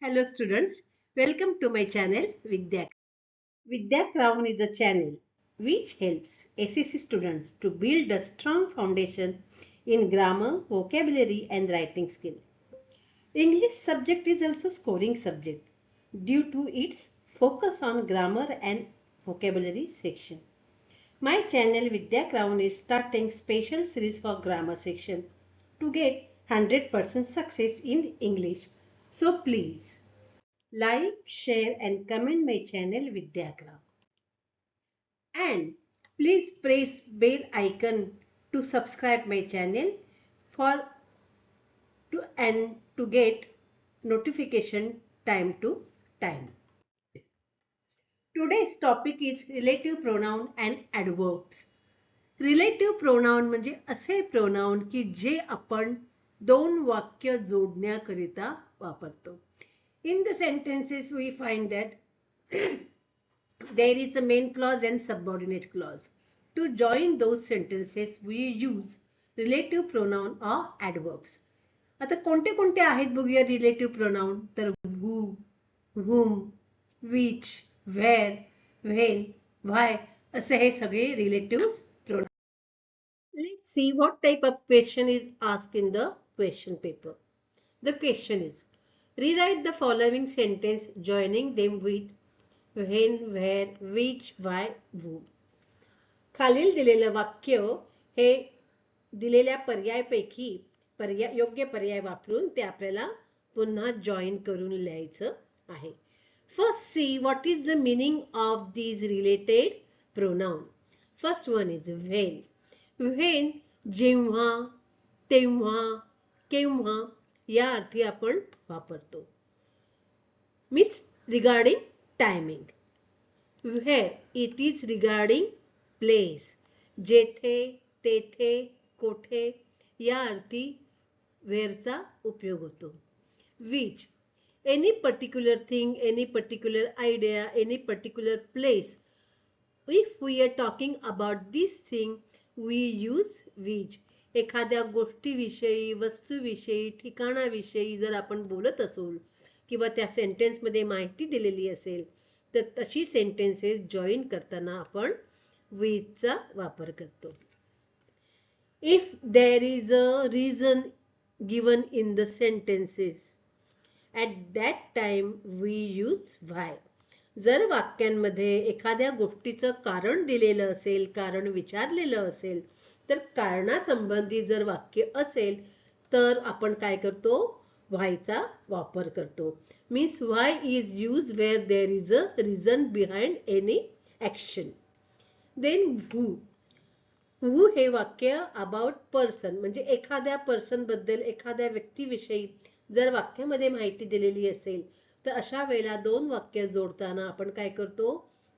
Hello students, welcome to my channel Vidya. Vidya Crown is a channel which helps SSC students to build a strong foundation in grammar, vocabulary and writing skill. English subject is also scoring subject due to its focus on grammar and vocabulary section. My channel Vidya Crown is starting special series for grammar section to get 100% success in English. So please like, share and comment my channel Vidyakram. And please press bell icon to subscribe my channel for to get notification time to time. Today's topic is relative pronoun and adverbs. Relative pronoun म्हणजे असे pronoun की जे आपण दोन वाक्य जोडण्याकरिता वापरतो. In the sentences we find that there is a main clause and subordinate clause. To join those sentences we use relative pronoun or adverbs. आता कोणते कोणते आहेत बघूया रिलेटिव्ह प्रोनाउन. तर who, whom, which, where, when, why असे हे सगळे relative pronoun. Let's see what type of question is asked in the question paper. The question is, rewrite the following sentence joining them with when, where, which, why, whom. खालील दिलेलं वाक्य हे दिलेल्या पर्यायपैकी योग्य पर्याय वापरून ते आपल्याला पुन्हा जॉइन करून लिहायचं आहे. First see what is the meaning of these related pronoun. First one is when. When जेव्हा, तेव्हा, केव्हा या अर्थी आपण वापरतो. Means regarding timing. Where it is regarding place. जेथे, तेथे, कोठे या अर्थी whereचा उपयोग होतो. Which any particular thing, any particular idea, any particular place. If we are talking about this thing, we use which. एखाद्या गोष्टीविषयी, वस्तूविषयी, ठिकाणाविषयी जर आपण बोलत असू किंवा त्या सेंटेन्स मध्ये माहिती दिलेली असेल तर तशी सेंटेन्सेस जॉइन करताना आपण which चा वापर करतो. If there is a reason given in the sentences, at that time we use why. जर वाक्यांमध्ये एखाद्या गोष्टीचं कारण दिलेलं असेल, कारण विचारलेलं असेल तर कारणासंबंधी जर वाक्य असेल तर आपण काय करतो why चा वापर करतो. Means why is used where there is a reason behind any action. Then who. who हे वाक्य about person म्हणजे एखाद्या पर्सन बद्दल एखाद्या व्यक्तीविषयी जर वाक्यामध्ये माहिती दिलेली असेल तर अशा वेळेला दोन वाक्य जोडताना आपण काय करतो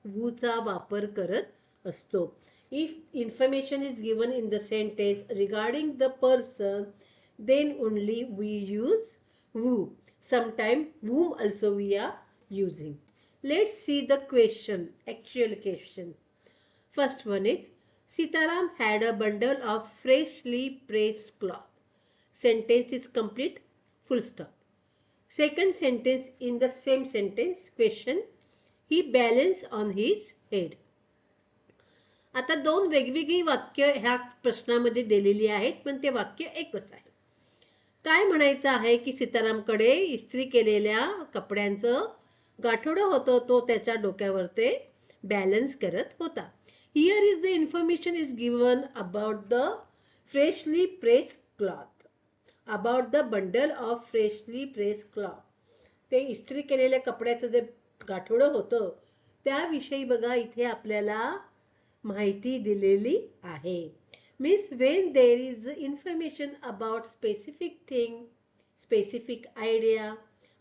who चा वापर करत असतो. If information is given in the sentence regarding the person, then only we use who. Sometimes whom also we are using. Let's see the question, actual question. First one is, Sitaram had a bundle of freshly pressed cloth. Sentence is complete, full stop. Second sentence in the same sentence, question, he balanced on his head. आता दोन वेगवेगळी वाक्य ह्या प्रश्नामध्ये दिलेली आहेत पण ते वाक्य एकच आहे. काय म्हणायचं आहे की सीतारामकडे इस्त्री केलेल्या कपड्यांचं गाठोडं होतं तो त्याच्या डोक्यावर ते बॅलन्स करत होता. Here is the information is given about the freshly pressed cloth. About the bundle of freshly pressed cloth. ते इस्त्री केलेल्या कपड्याचं जे गाठोडं होतं त्याविषयी बघा इथे आपल्याला माहिती दिलेली आहे. Means when there is information about specific thing, specific idea,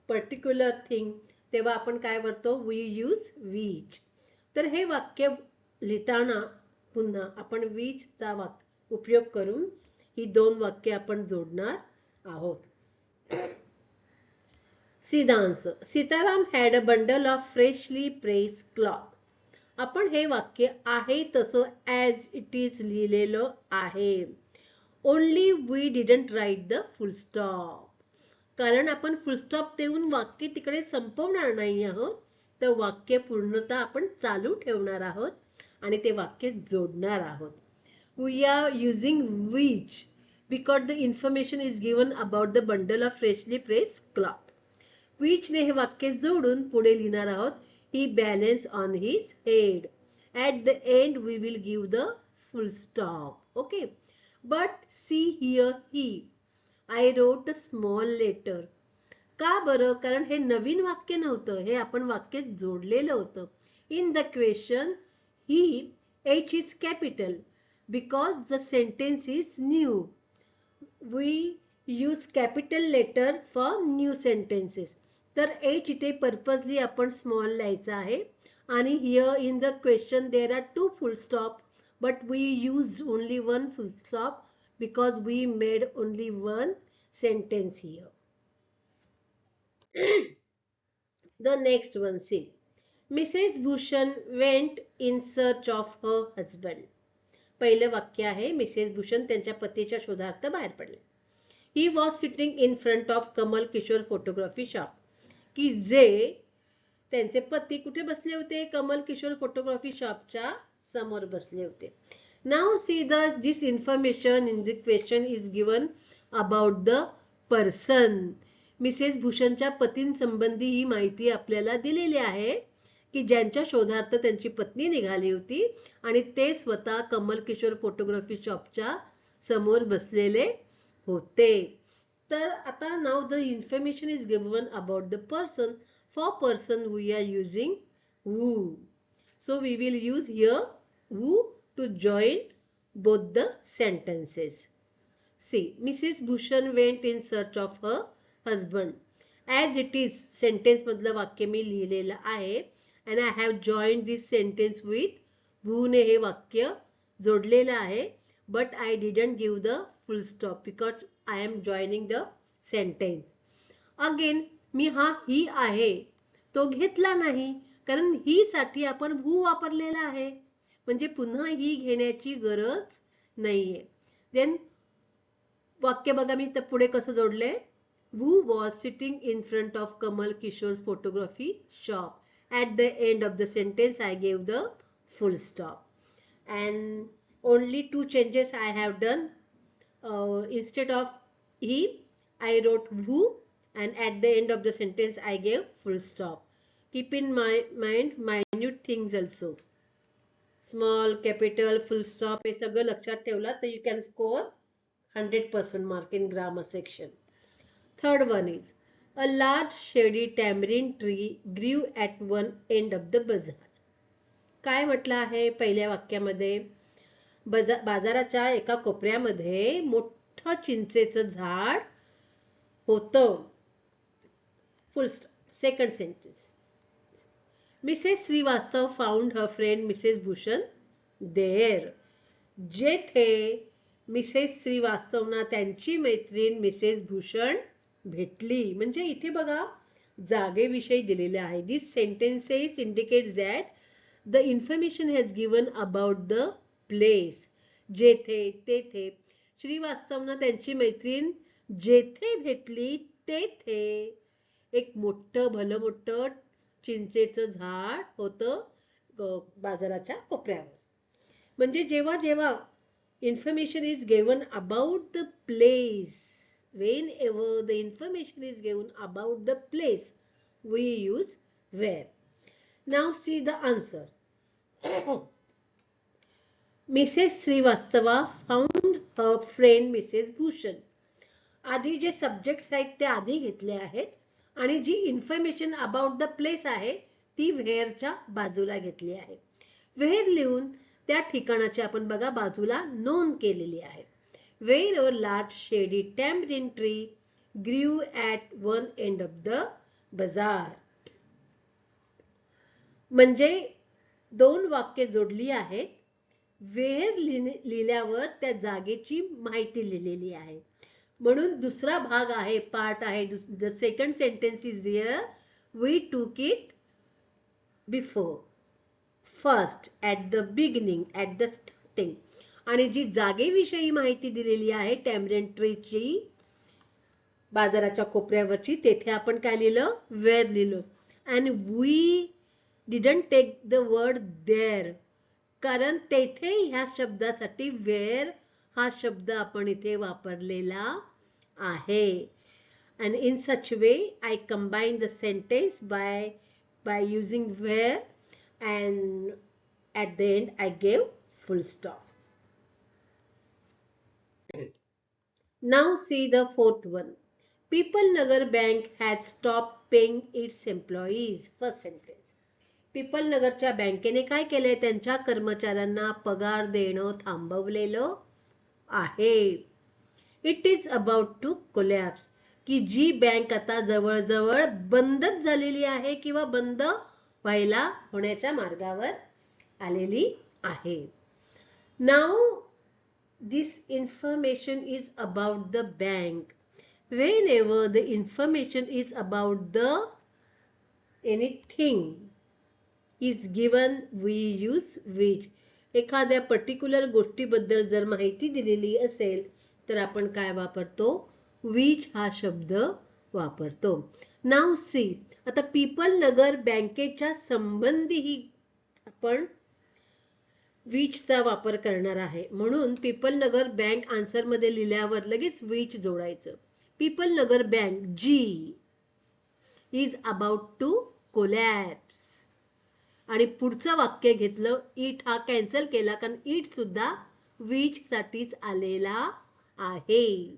particular thing, तेव्हा आपण काय करतो we use which. तर हे वाक्य लिहिताना पुन्हा आपण which चा उपयोग करून ही दोन वाक्य आपण जोडणार आहोत. See the answer. Sitaram had a bundle of freshly pressed cloth. आपण हे वाक्य आहे तसं as it is लिहिलेलं आहे. Only we didn't write the full stop. कारण आपण फुलस्टॉप देऊन वाक्य तिकडे संपवणार नाही आहोत, तर वाक्य पूर्णतः आपण चालू ठेवणार आहोत आणि ते वाक्य जोडणार आहोत. We are using which because the information is given about the bundle of freshly pressed cloth. Which ने हे वाक्य जोडून पुढे लिहिणार आहोत. He balanced on his head. At the end we will give the full stop. Okay. But see here he. I wrote a small letter. का बरं? कारण हे नवीन वाक्य नव्हतं, हे आपण वाक्य जोडलेलं होतं. In the question he, H is capital because the sentence is new. We use capital letter for new sentences. तर H इथे purposely आपण small लिहायचा आहे. आणि here in the question there are two full stop, but we used only one full stop because we made only one sentence here. The next one, see. Mrs. Bhushan went in search of her husband. पहिलं वाक्य आहे, Mrs Bhushan त्यांच्या पतीच्या शोधार्थ बाहेर पडले. He was sitting in front of Kamal Kishore photography shop. की जे त्यांचे पती कुठे बसले होते? कमल किशोर फोटोग्राफी शॉपच्या समोर बसले होते. Now see this information in the question is given about the person. Mrs भूषणच्या पतींसंबंधी ही माहिती आपल्याला दिलेली आहे की ज्यांच्या शोधार्थ त्यांची पत्नी निघाली होती आणि ते स्वतः कमल किशोर फोटोग्राफी शॉपच्या समोर बसलेले होते. तर आता now the information is given about the person. For person we are using who. So we will use here who to join both the sentences. See, Mrs. Bhushan went in search of her husband. As it is sentence मधलं वाक्य मी लिहिलेलं आहे and I have joined this sentence with who ने हे वाक्य जोडलेलं आहे, but I didn't give the full stop because I am joining the sentence. Again मी हा ही आहे तो घेतला नाही कारण ही साठी आपण who वापरलेला आहे, म्हणजे पुन्हा ही घेण्याची गरज नाहीये. Then वाक्य बघा मी तर पुढे कसं जोडले. Who was sitting in front of Kamal Kishore's photography shop. At the end of the sentence I gave the full stop. And only two changes I have done. Instead of he, I wrote who, and at the end of the sentence I gave full stop. Keep in mind minute things also. Small, capital, full stop हे सगळं लक्षात ठेवला तर you can score 100% mark in grammar section. Third one is, a large shady tamarind tree grew at one end of the bazaar. काय म्हटलं आहे पहिल्या वाक्यामध्ये? बाजाराच्या एका कोपऱ्यामध्ये मोठं चिंचेचं झाड होतं. Full stop. Second sentence. Mrs. Srivastav found her friend Mrs. Bhushan there. जेथे मिसेस श्रीवास्तवना त्यांची मैत्रीण मिसेस भूषण भेटली. म्हणजे इथे बघा जागेविषयी दिलेले आहे. These sentences indicate that the information has given about the place. जेथे, तेथे. श्रीवास्तवना त्यांची मैत्रीण जेथे भेटली तेथे एक मोठं भलं मोठं चिंचेचं झाड होतं बाजाराच्या कोपऱ्यावर. म्हणजे जेव्हा जेव्हा information is given about the place, whenever the information is given about the place, we use where. Now see the answer. Mrs. Srivastava found her friend Mrs. Bhushan. आधी जे सब्जेक्ट्स आहेत ते आधी घेतले आहेत आणि जी इन्फॉर्मेशन अबाउट द प्लेस आहे ती व्हेअरच्या बाजूला घेतली आहे. व्हेअर लिहून त्या ठिकाणाची आपण बघा बाजूला नोंद केलेली आहे. Where a large shady tamarind tree grew at one end of the bazaar. म्हणजे दोन वाक्य जोडली आहेत. Where लिहिल्यावर त्या जागेची माहिती लिहिलेली आहे. म्हणून दुसरा भाग आहे, पार्ट आहे. The second sentence is here. We took it before. First, at the beginning, at the starting. आणि जी जागेविषयी माहिती दिलेली आहे टॅमरेंट ट्रीची बाजाराच्या कोपऱ्यावरची, तेथे आपण काय लिहिलं? where लिहिलं. and we didn't take the word there, कारण तेथे ह्या शब्दासाठी where हा शब्द आपण इथे वापरलेला आहे. and in such way I combined the sentence by using where, and at the end I gave full stop. Now see the fourth one. People Nagar Bank had stopped paying its employees. First sentence. People नगरच्या बँकेने काय केले? त्यांच्या कर्मचाऱ्यांना पगार देणं थांबवलेलं आहे. It is about to collapse. की जी बँक आता जवळजवळ बंदच झालेली आहे किंवा बंद व्हायला होण्याच्या मार्गावर आलेली आहे. Now this information is about the bank. Whenever the information is about the anything is given, we use which. एखाद्या पर्टिक्युलर गोष्टीबद्दल जर माहिती दिलेली असेल तर आपण काय वापरतो? which हा शब्द वापरतो. Now see, आता पीपल नगर बँकेच्या संबंधी आपण which चा वापर करणार आहे. म्हणून पीपल नगर बँक आन्सर मध्ये लिहिल्यावर लगेच which जोडायचं. पीपल नगर बँक जी is about to collapse. आणि पुढचं वाक्य घेतलं it हा कॅन्सल केला कारण it सुद्धा which साठीच आलेला आहे.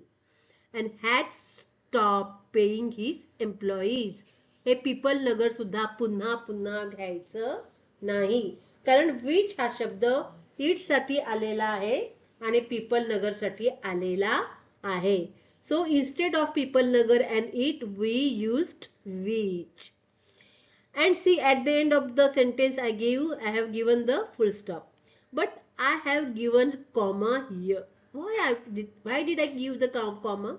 and had stopped paying his employees. हे पीपल नगर सुद्धा पुन्हा पुन्हा घ्यायचं नाही कारण which हा शब्द it साठी आलेला आहे आणि पीपल नगर साठी आलेला आहे. So instead of people nagar and it, we used which. And see, at the end of the sentence I have given the full stop. But I have given comma here. Why did I give the comma?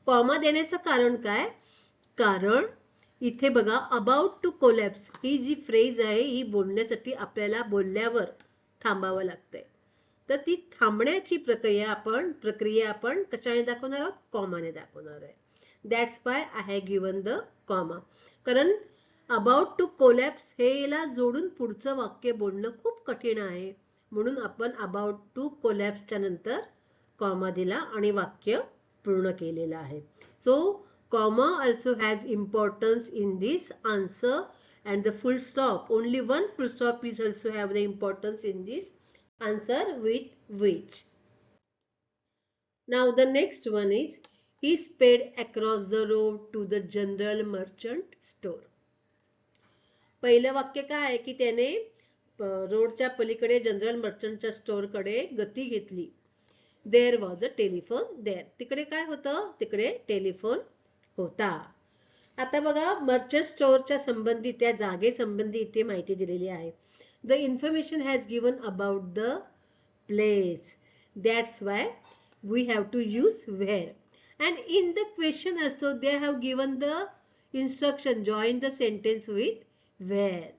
Comma देण्याचं कारण काय? कारण इथे बघा about to collapse ही जी phrase आहे ही बोलण्यासाठी आपल्याला बोलल्यावर थांबावं लागतंय. तर ती थांबण्याची प्रक्रिया आपण कशाने दाखवणार आहोत? कॉमाने दाखवणार आहे. That's why I have given the comma. कारण about to collapse हेला जोडून पुढचं वाक्य बोलणं खूप कठीण आहे. म्हणून आपण about to collapse च्या नंतर कॉमा दिला आणि वाक्य पूर्ण केलेलं आहे. So comma also has importance in this answer, and the full stop, only one full stop is also have the importance in this answer with which. Now the next one is he sped across the road to the general merchant store. पहिलं वाक्य काय आहे की त्याने रोडच्या पलीकडे general मर्चंटच्या store कडे गती घेतली. There was a telephone there. तिकडे काय होतं? तिकडे टेलिफोन होता. आता बघा मर्चंट स्टोअरच्या संबंधी त्या जागे संबंधी इथे माहिती दिलेली आहे. The information has given about the place. That's why we have to use where. And in the question also they have given the instruction, join the sentence with where.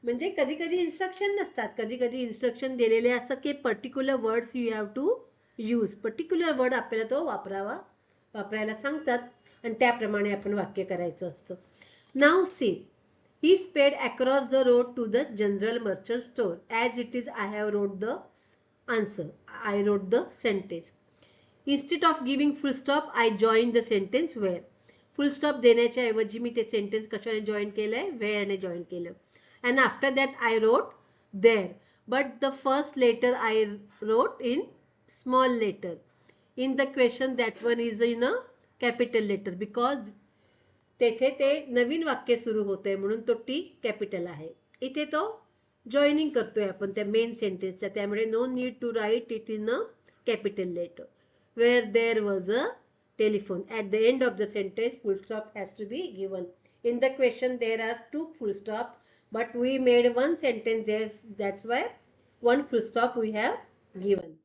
म्हणजे कधी कधी इन्स्ट्रक्शन नसतात, कधी कधी इन्स्ट्रक्शन दिलेले असतात की particular words you have to use. Particular word आपल्याला तो वापरायला सांगतात आणि त्याप्रमाणे आपण वाक्य करायचं असतं. Now see, he sped across the road to the general merchant store. As it is, I have wrote the answer. I wrote the sentence. Instead of giving full stop, I joined the sentence where. Full stop देण्याच्या ऐवजी मी ते sentence कशाने join केलंय? where ने join केलं. And after that I wrote there. But the first letter I wrote in small letter. In the question that one is in a capital letter because तेथे ते नवीन वाक्य सुरू होतंय म्हणून तो टी कॅपिटल आहे. इथे तो जॉइनिंग करतोय आपण त्या मेन सेंटेन्सला, त्यामुळे no need to write it in a capital letter. Where there was a telephone. At the end of the sentence, full stop has to be given. In the question, there are two full stop, but we made one sentence there. That's why one full stop we have given.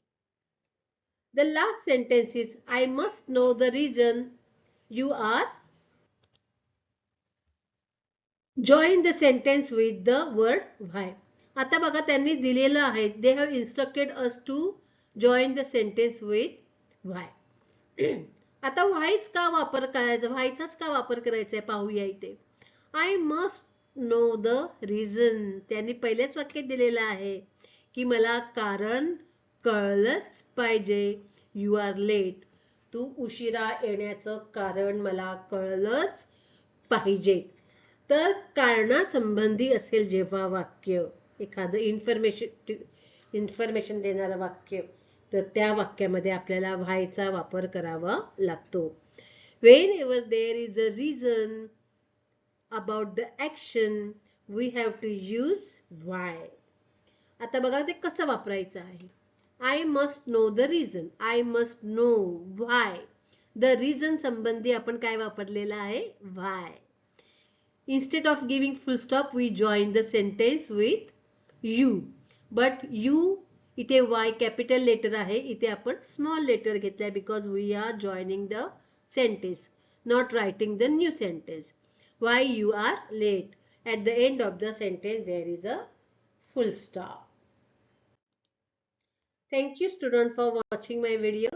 The last sentence is, I must know the reason you are. Join the sentence with the word why. आता बघा त्यांनी दिलेलं आहे. They have instructed us to join the sentence with why. आता व्हायच का वापर करायचा, व्हायचाच का वापर करायचा आहे पाहूया इथे. I must know the reason. त्यांनी पहिलेच वाक्य दिलेलं आहे की मला कारण कळलंच पाहिजे. You R late. तू उशिरा येण्याचं कारण मला कळलंच पाहिजे. तर कारणासंबंधी असेल जेव्हा वाक्य, एखादं इन्फॉर्मेशन देणारं वाक्य, तर त्या वाक्यामध्ये आपल्याला व्हायचा वापर करावा लागतो. Whenever there is a reason about the action, we have to use why. आता बघा ते कसं वापरायचं आहे. I must know the reason. I must know why. The reason संबंधी आपण काय वापरलेलं आहे? Why. Instead of giving full stop, we join the sentence with you. But you इथे y capital letter आहे, इथे आपण small letter घेतलाय because we are joining the sentence, not writing the new sentence. Why you are late. At the end of the sentence there is a full stop. Thank you student for watching my video.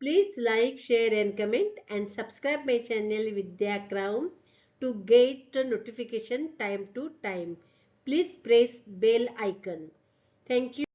Please like, share and comment and subscribe my channel Vidya Crown to get a notification time to time. Please press bell icon. Thank you.